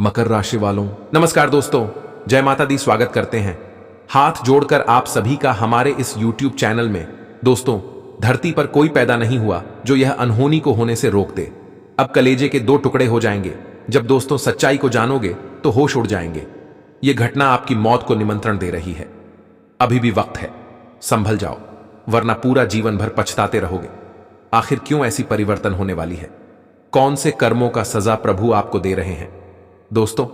मकर राशि वालों, नमस्कार दोस्तों, जय माता दी। स्वागत करते हैं हाथ जोड़कर आप सभी का हमारे इस YouTube चैनल में। दोस्तों, धरती पर कोई पैदा नहीं हुआ जो यह अनहोनी को होने से रोक दे। अब कलेजे के दो टुकड़े हो जाएंगे। जब दोस्तों सच्चाई को जानोगे तो होश उड़ जाएंगे। यह घटना आपकी मौत को निमंत्रण दे रही है। अभी भी वक्त है, संभल जाओ, वरना पूरा जीवन भर पछताते रहोगे। आखिर क्यों ऐसी परिवर्तन होने वाली है? कौन से कर्मों का सजा प्रभु आपको दे रहे हैं? दोस्तों,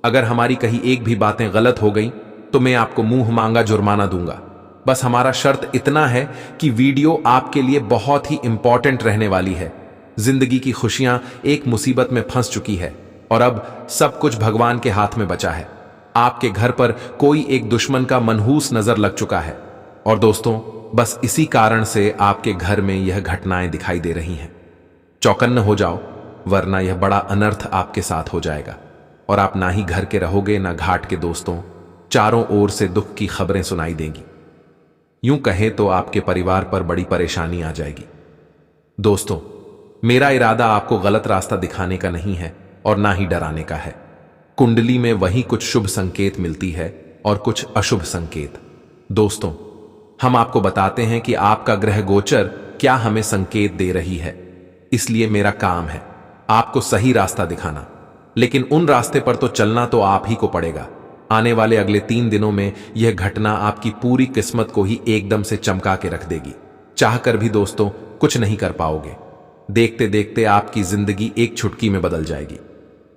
अगर हमारी कहीं एक भी बातें गलत हो गई तो मैं आपको मुंह मांगा जुर्माना दूंगा। बस हमारा शर्त इतना है कि वीडियो आपके लिए बहुत ही इंपॉर्टेंट रहने वाली है। जिंदगी की खुशियां एक मुसीबत में फंस चुकी है और अब सब कुछ भगवान के हाथ में बचा है। आपके घर पर कोई एक दुश्मन का मनहूस नजर लग चुका है और दोस्तों, बस इसी कारण से आपके घर में यह घटनाएं दिखाई दे रही हैं। चौकन्ने हो जाओ, वरना यह बड़ा अनर्थ आपके साथ हो जाएगा और आप ना ही घर के रहोगे ना घाट के। दोस्तों, चारों ओर से दुख की खबरें सुनाई देंगी। यूं कहें तो आपके परिवार पर बड़ी परेशानी आ जाएगी। दोस्तों, मेरा इरादा आपको गलत रास्ता दिखाने का नहीं है और ना ही डराने का है। कुंडली में वही कुछ शुभ संकेत मिलती है और कुछ अशुभ संकेत। दोस्तों, हम आपको बताते हैं कि आपका ग्रह गोचर क्या हमें संकेत दे रही है। इसलिए मेरा काम है आपको सही रास्ता दिखाना, लेकिन उन रास्ते पर तो चलना तो आप ही को पड़ेगा। आने वाले अगले 3 दिनों में यह घटना आपकी पूरी किस्मत को ही एकदम से चमका के रख देगी। चाहकर भी दोस्तों कुछ नहीं कर पाओगे। देखते देखते आपकी जिंदगी एक चुटकी में बदल जाएगी।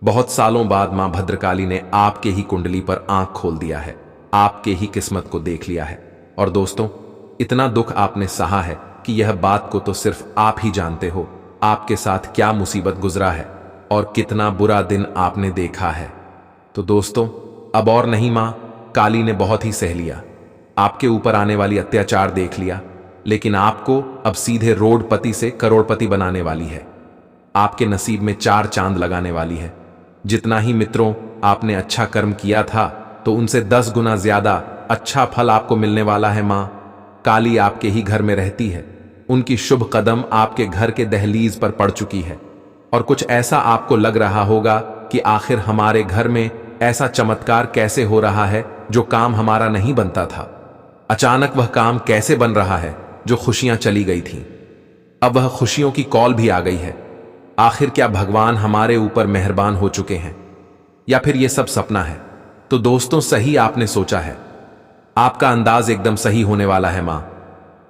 बहुत सालों बाद मां भद्रकाली ने आपके ही कुंडली पर आंख खोल दिया है, आपके ही किस्मत को देख लिया है। और दोस्तों, इतना दुख आपने सहा है कि यह बात को तो सिर्फ आप ही जानते हो आपके साथ क्या मुसीबत गुजरा है और कितना बुरा दिन आपने देखा है। तो दोस्तों, अब और नहीं, मां काली ने बहुत ही सह लिया। आपके ऊपर आने वाली अत्याचार देख लिया, लेकिन आपको अब सीधे रोडपति से करोड़पति बनाने वाली है। आपके नसीब में 4 चांद लगाने वाली है। जितना ही मित्रों आपने अच्छा कर्म किया था, तो उनसे 10 गुना ज्यादा अच्छा फल आपको मिलने वाला है। मां काली आपके ही घर में रहती है। उनकी शुभ कदम आपके घर के दहलीज पर पड़ चुकी है और कुछ ऐसा आपको लग रहा होगा कि आखिर हमारे घर में ऐसा चमत्कार कैसे हो रहा है जो काम हमारा नहीं बनता था। अचानक वह काम कैसे बन रहा है जो खुशियां चली गई थीं। अब वह खुशियों की कॉल भी आ गई है। आखिर क्या भगवान हमारे ऊपर मेहरबान हो चुके हैं या फिर यह सब सपना है? तो दोस्तों, सही आपने सोचा है। आपका अंदाज एकदम सही होने वाला है। मां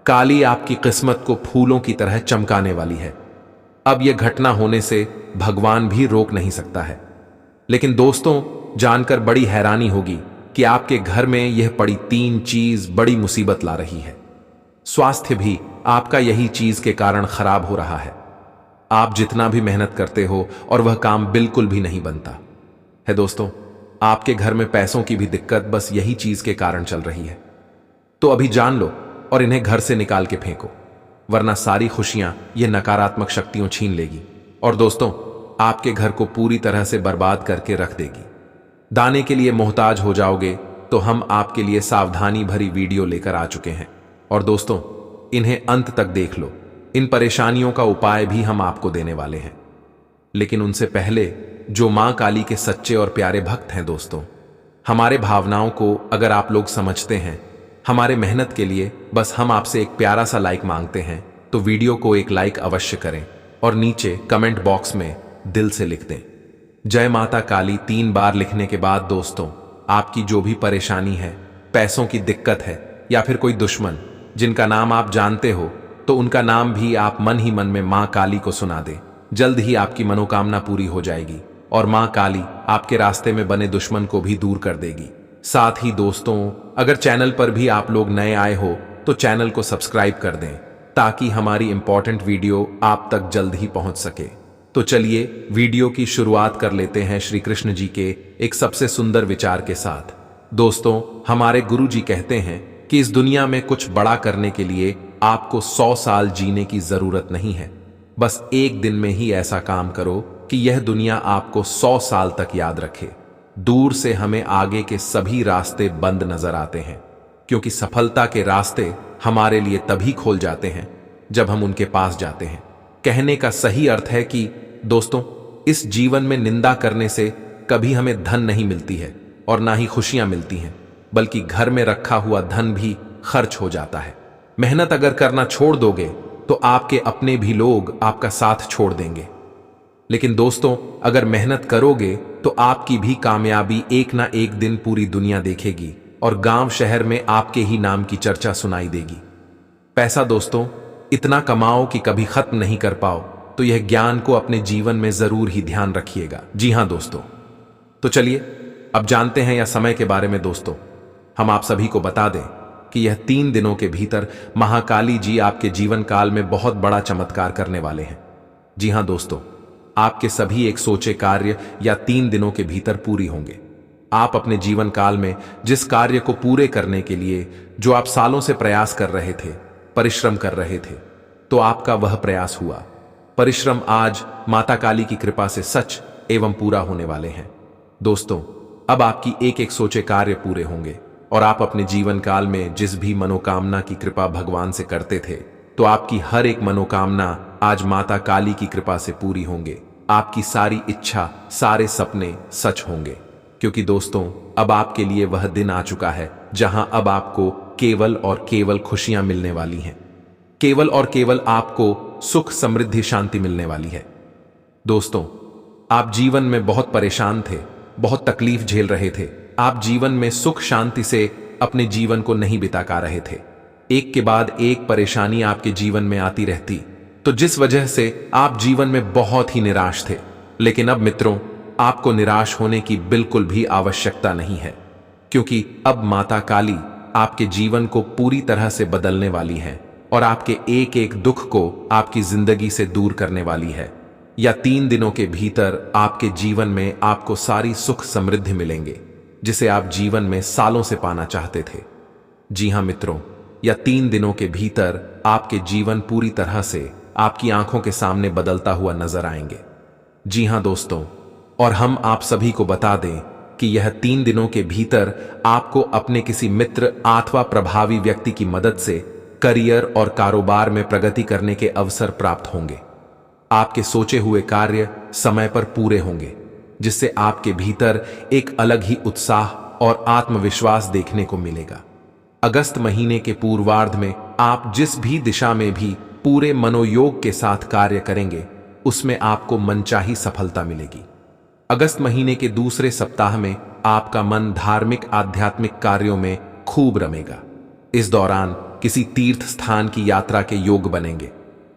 काली आपकी किस्मत को फूलों की तरह चमकाने वाली है। अब यह घटना होने से भगवान भी रोक नहीं सकता है। लेकिन दोस्तों, जानकर बड़ी हैरानी होगी कि आपके घर में यह पड़ी 3 चीज बड़ी मुसीबत ला रही है। स्वास्थ्य भी आपका यही चीज के कारण खराब हो रहा है। आप जितना भी मेहनत करते हो और वह काम बिल्कुल भी नहीं बनता है। दोस्तों, आपके घर में पैसों की भी दिक्कत बस यही चीज के कारण चल रही है। तो अभी जान लो और इन्हें घर से निकाल के फेंको, वरना सारी खुशियां ये नकारात्मक शक्तियों छीन लेगी और दोस्तों आपके घर को पूरी तरह से बर्बाद करके रख देगी। दाने के लिए मोहताज हो जाओगे तो हम आपके लिए सावधानी भरी वीडियो लेकर आ चुके हैं और दोस्तों, इन्हें अंत तक देख लो। इन परेशानियों का उपाय भी हम आपको देने वाले हैं, लेकिन उनसे पहले जो मां काली के सच्चे और प्यारे भक्त हैं दोस्तों, हमारे भावनाओं को अगर आप लोग समझते हैं, हमारे मेहनत के लिए बस हम आपसे एक प्यारा सा लाइक मांगते हैं। तो वीडियो को एक लाइक अवश्य करें और नीचे कमेंट बॉक्स में दिल से लिख दें जय माता काली 3 बार लिखने के बाद दोस्तों, आपकी जो भी परेशानी है, पैसों की दिक्कत है या फिर कोई दुश्मन जिनका नाम आप जानते हो, तो उनका नाम भी आप मन ही मन में मां काली को सुना दें। जल्द ही आपकी मनोकामना पूरी हो जाएगी और मां काली आपके रास्ते में बने दुश्मन को भी दूर कर देगी। साथ ही दोस्तों, अगर चैनल पर भी आप लोग नए आए हो तो चैनल को सब्सक्राइब कर दें ताकि हमारी इंपॉर्टेंट वीडियो आप तक जल्द ही पहुंच सके। तो चलिए वीडियो की शुरुआत कर लेते हैं श्री कृष्ण जी के एक सबसे सुंदर विचार के साथ। दोस्तों, हमारे गुरु जी कहते हैं कि इस दुनिया में कुछ बड़ा करने के लिए आपको 100 साल जीने की जरूरत नहीं है। बस एक दिन में ही ऐसा काम करो कि यह दुनिया आपको 100 साल तक याद रखे। दूर से हमें आगे के सभी रास्ते बंद नजर आते हैं, क्योंकि सफलता के रास्ते हमारे लिए तभी खोल जाते हैं जब हम उनके पास जाते हैं। कहने का सही अर्थ है कि दोस्तों, इस जीवन में निंदा करने से कभी हमें धन नहीं मिलती है और ना ही खुशियां मिलती हैं, बल्कि घर में रखा हुआ धन भी खर्च हो जाता है। मेहनत अगर करना छोड़ दोगे तो आपके अपने भी लोग आपका साथ छोड़ देंगे। लेकिन दोस्तों, अगर मेहनत करोगे तो आपकी भी कामयाबी एक ना एक दिन पूरी दुनिया देखेगी और गांव शहर में आपके ही नाम की चर्चा सुनाई देगी। पैसा दोस्तों इतना कमाओ कि कभी खत्म नहीं कर पाओ, तो यह ज्ञान को अपने जीवन में जरूर ही ध्यान रखिएगा। जी हां दोस्तों, तो चलिए अब जानते हैं यह समय के बारे में। दोस्तों, हम आप सभी को बता दें कि यह 3 दिनों के भीतर महाकाली जी आपके जीवन काल में बहुत बड़ा चमत्कार करने वाले हैं। जी हां दोस्तों, आपके सभी एक सोचे कार्य या 3 दिनों के भीतर पूरी होंगे। आप अपने जीवन काल में जिस कार्य को पूरे करने के लिए जो आप सालों से प्रयास कर रहे थे, परिश्रम कर रहे थे, तो आपका वह प्रयास हुआ। परिश्रम आज माता काली की कृपा से सच एवं पूरा होने वाले हैं। दोस्तों, अब आपकी एक एक सोचे कार्य पूरे होंगे और आप अपने जीवन काल में जिस भी मनोकामना की कृपा भगवान से करते थे, तो आपकी हर एक मनोकामना आज माता काली की कृपा से पूरी होंगे। आपकी सारी इच्छा, सारे सपने सच होंगे, क्योंकि दोस्तों अब आपके लिए वह दिन आ चुका है जहां अब आपको केवल और केवल खुशियां मिलने वाली हैं। केवल और केवल आपको सुख, समृद्धि, शांति मिलने वाली है। दोस्तों, आप जीवन में बहुत परेशान थे, बहुत तकलीफ झेल रहे थे। आप जीवन में सुख शांति से अपने जीवन को नहीं बिता पा रहे थे। एक के बाद एक परेशानी आपके जीवन में आती रहती, तो जिस वजह से आप जीवन में बहुत ही निराश थे। लेकिन अब मित्रों, आपको निराश होने की बिल्कुल भी आवश्यकता नहीं है, क्योंकि अब माता काली आपके जीवन को पूरी तरह से बदलने वाली है और आपके एक एक दुख को आपकी जिंदगी से दूर करने वाली है। या 3 दिनों के भीतर आपके जीवन में आपको सारी सुख समृद्धि मिलेंगे, जिसे आप जीवन में सालों से पाना चाहते थे। जी हां मित्रों, या 3 दिनों के भीतर आपके जीवन पूरी तरह से आपकी आंखों के सामने बदलता हुआ नजर आएंगे। जी हां दोस्तों, और हम आप सभी को बता दें कि यह 3 दिनों के भीतर आपको अपने किसी मित्र अथवा प्रभावी व्यक्ति की मदद से करियर और कारोबार में प्रगति करने के अवसर प्राप्त होंगे। आपके सोचे हुए कार्य समय पर पूरे होंगे, जिससे आपके भीतर एक अलग ही उत्साह और आत्मविश्वास देखने को मिलेगा। अगस्त महीने के पूर्वार्ध में आप जिस भी दिशा में भी पूरे मनोयोग के साथ कार्य करेंगे, उसमें आपको मनचाही सफलता मिलेगी। अगस्त महीने के दूसरे सप्ताह में आपका मन धार्मिक आध्यात्मिक कार्यों में खूब रमेगा। इस दौरान किसी तीर्थ स्थान की यात्रा के योग बनेंगे।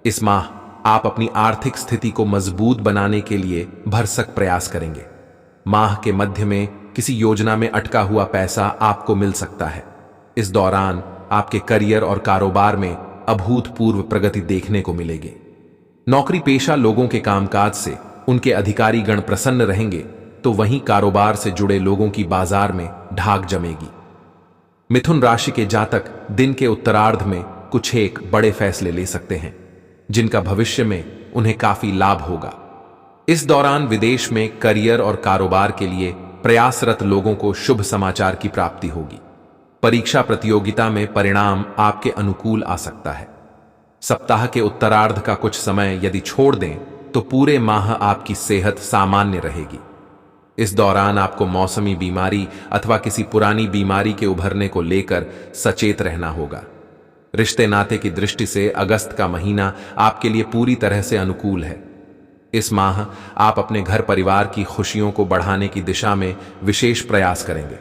इस माह आप अपनी आर्थिक स्थिति को मजबूत बनाने के लिए भरसक प्रयास करेंगे। माह के मध्य में किसी योजना में अटका हुआ पैसा आपको मिल सकता है। इस दौरान आपके करियर और कारोबार में अभूतपूर्व प्रगति देखने को मिलेगी। नौकरी पेशा लोगों के कामकाज से उनके अधिकारी गण प्रसन्न रहेंगे, तो वहीं कारोबार से जुड़े लोगों की बाजार में ढाक जमेगी। मिथुन राशि के जातक दिन के उत्तरार्ध में कुछ एक बड़े फैसले ले सकते हैं, जिनका भविष्य में उन्हें काफी लाभ होगा। इस दौरान विदेश में करियर और कारोबार के लिए प्रयासरत लोगों को शुभ समाचार की प्राप्ति होगी। परीक्षा प्रतियोगिता में परिणाम आपके अनुकूल आ सकता है। सप्ताह के उत्तरार्ध का कुछ समय यदि छोड़ दें तो पूरे माह आपकी सेहत सामान्य रहेगी। इस दौरान आपको मौसमी बीमारी अथवा किसी पुरानी बीमारी के उभरने को लेकर सचेत रहना होगा। रिश्ते नाते की दृष्टि से अगस्त का महीना आपके लिए पूरी तरह से अनुकूल है। इस माह आप अपने घर परिवार की खुशियों को बढ़ाने की दिशा में विशेष प्रयास करेंगे।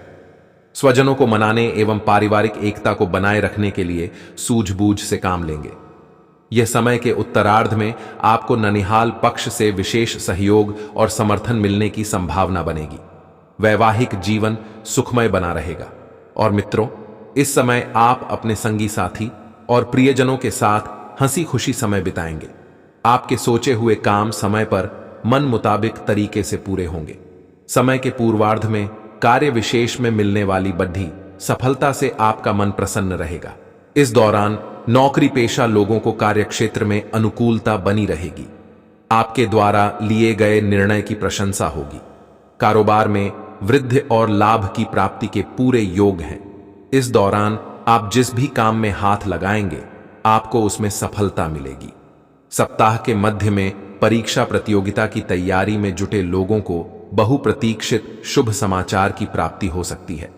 स्वजनों को मनाने एवं पारिवारिक एकता को बनाए रखने के लिए सूझबूझ से काम लेंगे। यह समय के उत्तरार्ध में आपको ननिहाल पक्ष से विशेष सहयोग और समर्थन मिलने की संभावना बनेगी। वैवाहिक जीवन सुखमय बना रहेगा। और मित्रों, इस समय आप अपने संगी साथी और प्रियजनों के साथ हंसी खुशी समय बिताएंगे। आपके सोचे हुए काम समय पर मन मुताबिक तरीके से पूरे होंगे। समय के पूर्वार्ध में कार्य विशेष में मिलने वाली बढ़ी सफलता से आपका मन प्रसन्न रहेगा। इस दौरान नौकरी पेशा लोगों को कार्यक्षेत्र में अनुकूलता बनी रहेगी। आपके द्वारा लिए गए निर्णय की प्रशंसा होगी। कारोबार में वृद्धि और लाभ की प्राप्ति के पूरे योग हैं। इस दौरान आप जिस भी काम में हाथ लगाएंगे, आपको उसमें सफलता मिलेगी। सप्ताह के मध्य में परीक्षा प्रतियोगिता की तैयारी में जुटे लोगों को बहुप्रतीक्षित शुभ समाचार की प्राप्ति हो सकती है।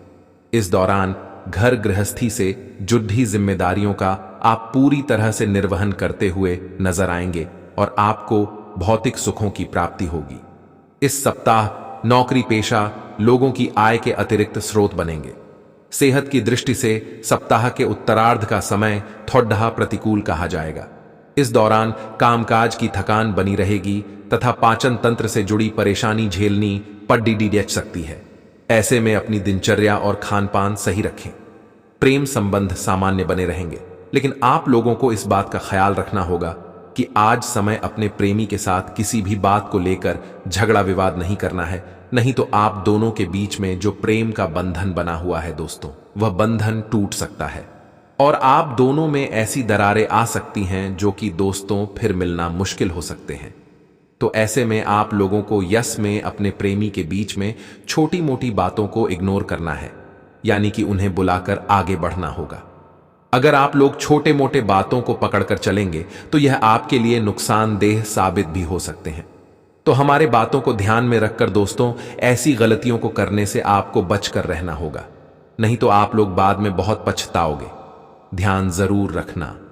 इस दौरान घर गृहस्थी से जुड़ी जिम्मेदारियों का आप पूरी तरह से निर्वहन करते हुए नजर आएंगे और आपको भौतिक सुखों की प्राप्ति होगी। इस सप्ताह नौकरी पेशा लोगों की आय के अतिरिक्त स्रोत बनेंगे। सेहत की दृष्टि से सप्ताह के उत्तरार्ध का समय थोड़ा प्रतिकूल कहा जाएगा। इस दौरान कामकाज की थकान बनी रहेगी तथा पाचन तंत्र से जुड़ी परेशानी झेलनी पड़ सकती है। ऐसे में अपनी दिनचर्या और खान पान सही रखें। प्रेम संबंध सामान्य बने रहेंगे, लेकिन आप लोगों को इस बात का ख्याल रखना होगा कि आज समय अपने प्रेमी के साथ किसी भी बात को लेकर झगड़ा विवाद नहीं करना है, नहीं तो आप दोनों के बीच में जो प्रेम का बंधन बना हुआ है दोस्तों, वह बंधन टूट सकता है और आप दोनों में ऐसी दरारें आ सकती हैं जो कि दोस्तों फिर मिलना मुश्किल हो सकते हैं। तो ऐसे में आप लोगों को यस में अपने प्रेमी के बीच में छोटी मोटी बातों को इग्नोर करना है, यानी कि उन्हें बुलाकर आगे बढ़ना होगा। अगर आप लोग छोटे मोटे बातों को पकड़कर चलेंगे तो यह आपके लिए नुकसानदेह साबित भी हो सकते हैं। तो हमारे बातों को ध्यान में रखकर दोस्तों ऐसी गलतियों को करने से आपको बचकर रहना होगा, नहीं तो आप लोग बाद में बहुत पछताओगे। ध्यान जरूर रखना।